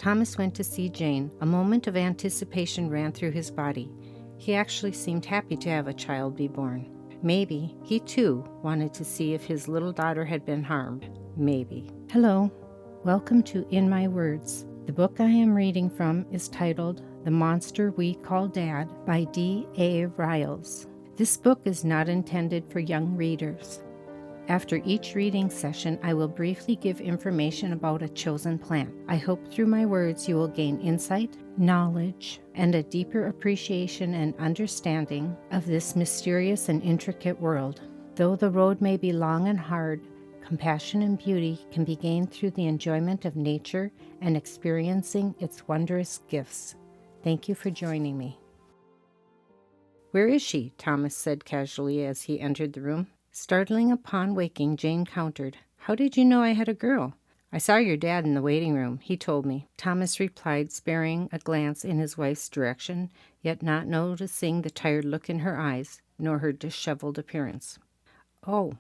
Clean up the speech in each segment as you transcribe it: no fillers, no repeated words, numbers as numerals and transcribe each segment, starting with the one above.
Thomas went to see Jane. A moment of anticipation ran through his body. He actually seemed happy to have a child be born. Maybe he too wanted to see if his little daughter had been harmed. Maybe. Hello. Welcome to In My Words. The book I am reading from is titled The Monster We Call Dad by D.A. Riles. This book is not intended for young readers. After each reading session, I will briefly give information about a chosen plant. I hope through my words you will gain insight, knowledge, and a deeper appreciation and understanding of this mysterious and intricate world. Though the road may be long and hard, compassion and beauty can be gained through the enjoyment of nature and experiencing its wondrous gifts. Thank you for joining me. Where is she? Thomas said casually as he entered the room. Startling upon waking, Jane countered, How did you know I had a girl? I saw your dad in the waiting room. He told me. Thomas replied, sparing a glance in his wife's direction, yet not noticing the tired look in her eyes, nor her disheveled appearance. Oh,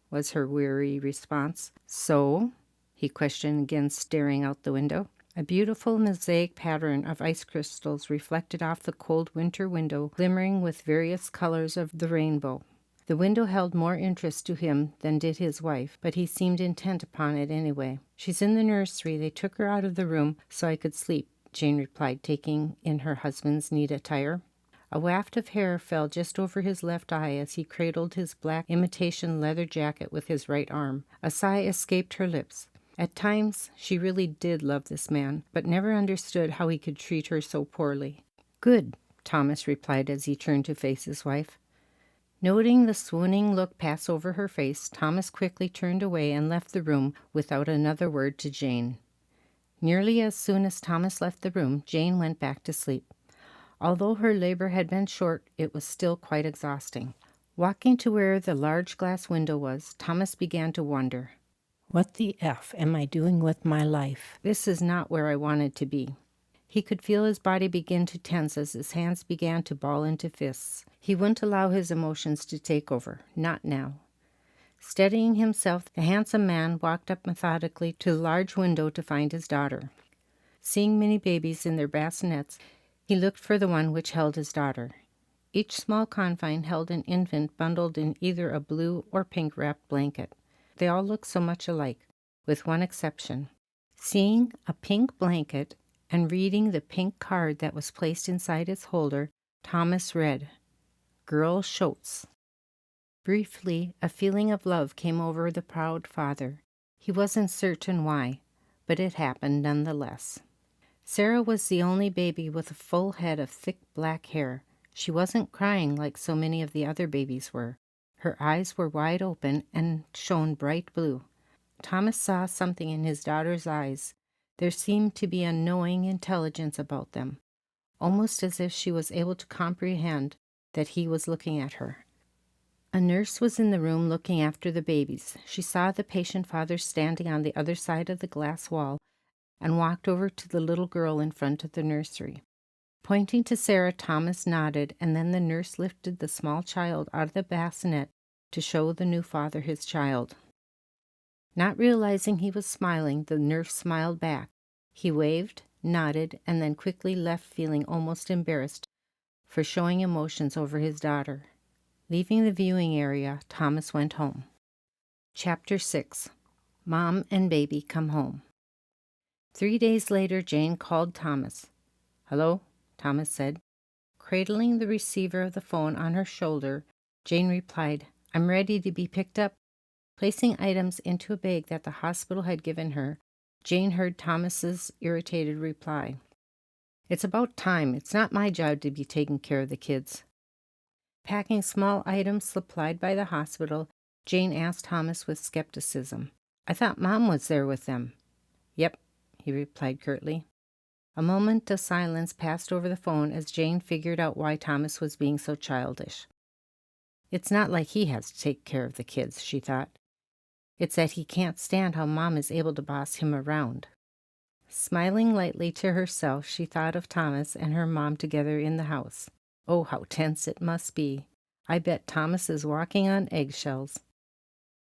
was her weary response. So? He questioned again, staring out the window. A beautiful mosaic pattern of ice crystals reflected off the cold winter window, glimmering with various colors of the rainbow. The window held more interest to him than did his wife, but he seemed intent upon it anyway. She's in the nursery. They took her out of the room so I could sleep, Jane replied, taking in her husband's neat attire. A waft of hair fell just over his left eye as he cradled his black imitation leather jacket with his right arm. A sigh escaped her lips. At times, she really did love this man, but never understood how he could treat her so poorly. Good, Thomas replied as he turned to face his wife. Noting the swooning look pass over her face, Thomas quickly turned away and left the room without another word to Jane. Nearly as soon as Thomas left the room, Jane went back to sleep. Although her labor had been short, it was still quite exhausting. Walking to where the large glass window was, Thomas began to wonder, What the F am I doing with my life? This is not where I wanted to be. He could feel his body begin to tense as his hands began to ball into fists. He wouldn't allow his emotions to take over, not now. Steadying himself, the handsome man walked up methodically to the large window to find his daughter. Seeing many babies in their bassinets, he looked for the one which held his daughter. Each small confine held an infant bundled in either a blue or pink wrapped blanket. They all looked so much alike, with one exception. Seeing a pink blanket and reading the pink card that was placed inside its holder, Thomas read, Girl Schultz. Briefly, a feeling of love came over the proud father. He wasn't certain why, but it happened nonetheless. Sarah was the only baby with a full head of thick black hair. She wasn't crying like so many of the other babies were. Her eyes were wide open and shone bright blue. Thomas saw something in his daughter's eyes. There seemed to be a knowing intelligence about them, almost as if she was able to comprehend that he was looking at her. A nurse was in the room looking after the babies. She saw the patient father standing on the other side of the glass wall and walked over to the little girl in front of the nursery. Pointing to Sarah, Thomas nodded, and then the nurse lifted the small child out of the bassinet to show the new father his child. Not realizing he was smiling, the nurse smiled back. He waved, nodded, and then quickly left, feeling almost embarrassed for showing emotions over his daughter. Leaving the viewing area, Thomas went home. Chapter 6. Mom and Baby Come Home. 3 days later, Jane called Thomas. Hello, Thomas said. Cradling the receiver of the phone on her shoulder, Jane replied, I'm ready to be picked up. Placing items into a bag that the hospital had given her, Jane heard Thomas's irritated reply. It's about time. It's not my job to be taking care of the kids. Packing small items supplied by the hospital, Jane asked Thomas with skepticism. I thought Mom was there with them. Yep, he replied curtly. A moment of silence passed over the phone as Jane figured out why Thomas was being so childish. It's not like he has to take care of the kids, she thought. It's that he can't stand how Mom is able to boss him around. Smiling lightly to herself, she thought of Thomas and her mom together in the house. Oh, how tense it must be. I bet Thomas is walking on eggshells.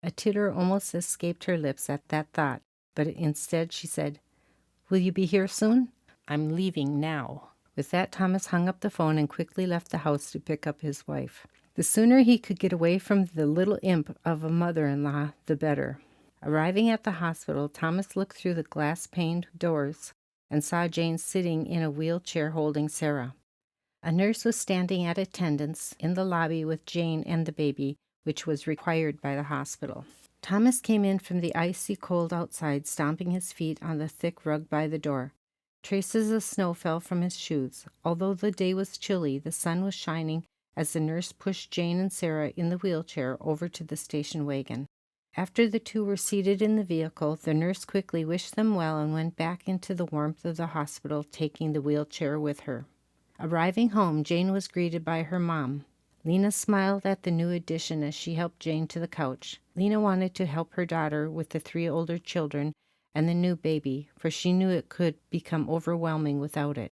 A titter almost escaped her lips at that thought, but instead she said, Will you be here soon? I'm leaving now." With that, Thomas hung up the phone and quickly left the house to pick up his wife. The sooner he could get away from the little imp of a mother-in-law, the better. Arriving at the hospital, Thomas looked through the glass-paned doors and saw Jane sitting in a wheelchair holding Sarah. A nurse was standing at attendance in the lobby with Jane and the baby, which was required by the hospital. Thomas came in from the icy cold outside, stomping his feet on the thick rug by the door. Traces of snow fell from his shoes. Although the day was chilly, the sun was shining as the nurse pushed Jane and Sarah in the wheelchair over to the station wagon. After the two were seated in the vehicle, the nurse quickly wished them well and went back into the warmth of the hospital, taking the wheelchair with her. Arriving home, Jane was greeted by her mom. Lena smiled at the new addition as she helped Jane to the couch. Lena wanted to help her daughter with the 3 older children and the new baby, for she knew it could become overwhelming without it.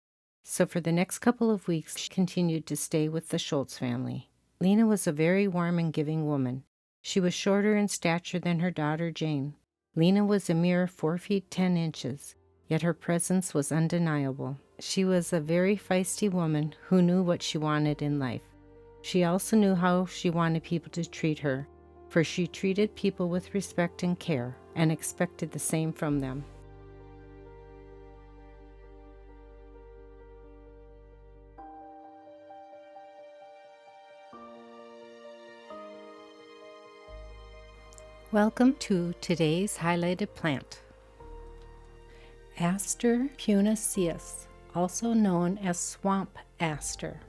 So for the next couple of weeks, she continued to stay with the Schultz family. Lena was a very warm and giving woman. She was shorter in stature than her daughter Jane. Lena was a mere 4 feet 10 inches, yet her presence was undeniable. She was a very feisty woman who knew what she wanted in life. She also knew how she wanted people to treat her, for she treated people with respect and care, and expected the same from them. Welcome to today's highlighted plant. Aster puniceus, also known as swamp aster.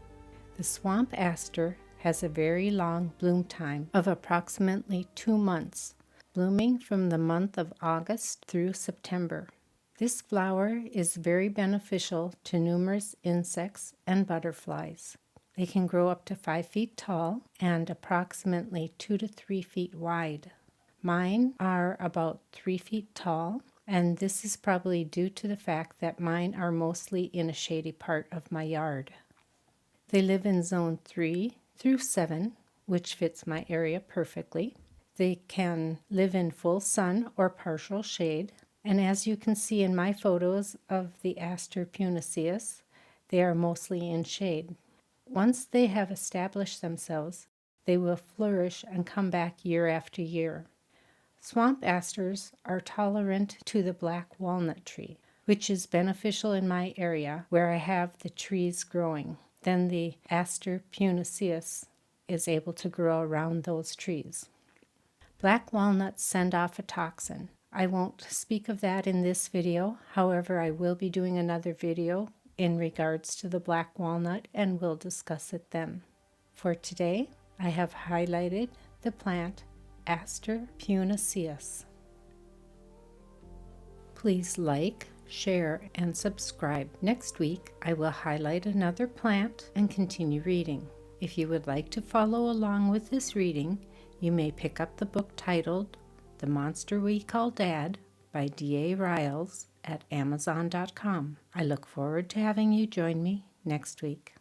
The swamp aster has a very long bloom time of approximately 2 months, blooming from the month of August through September. This flower is very beneficial to numerous insects and butterflies. They can grow up to 5 feet tall and approximately 2 to 3 feet wide. Mine are about 3 feet tall, and this is probably due to the fact that mine are mostly in a shady part of my yard. They live in zone 3 through 7, which fits my area perfectly. They can live in full sun or partial shade, and as you can see in my photos of the Aster puniceus, they are mostly in shade. Once they have established themselves, they will flourish and come back year after year. Swamp asters are tolerant to the black walnut tree, which is beneficial in my area where I have the trees growing. Then the Aster puniceus is able to grow around those trees. Black walnuts send off a toxin. I won't speak of that in this video. However, I will be doing another video in regards to the black walnut and we'll discuss it then. For today, I have highlighted the plant Aster puniceus. Please like, share, and subscribe. Next week, I will highlight another plant and continue reading. If you would like to follow along with this reading, you may pick up the book titled The Monster We Call Dad by D.A. Riles at Amazon.com. I look forward to having you join me next week.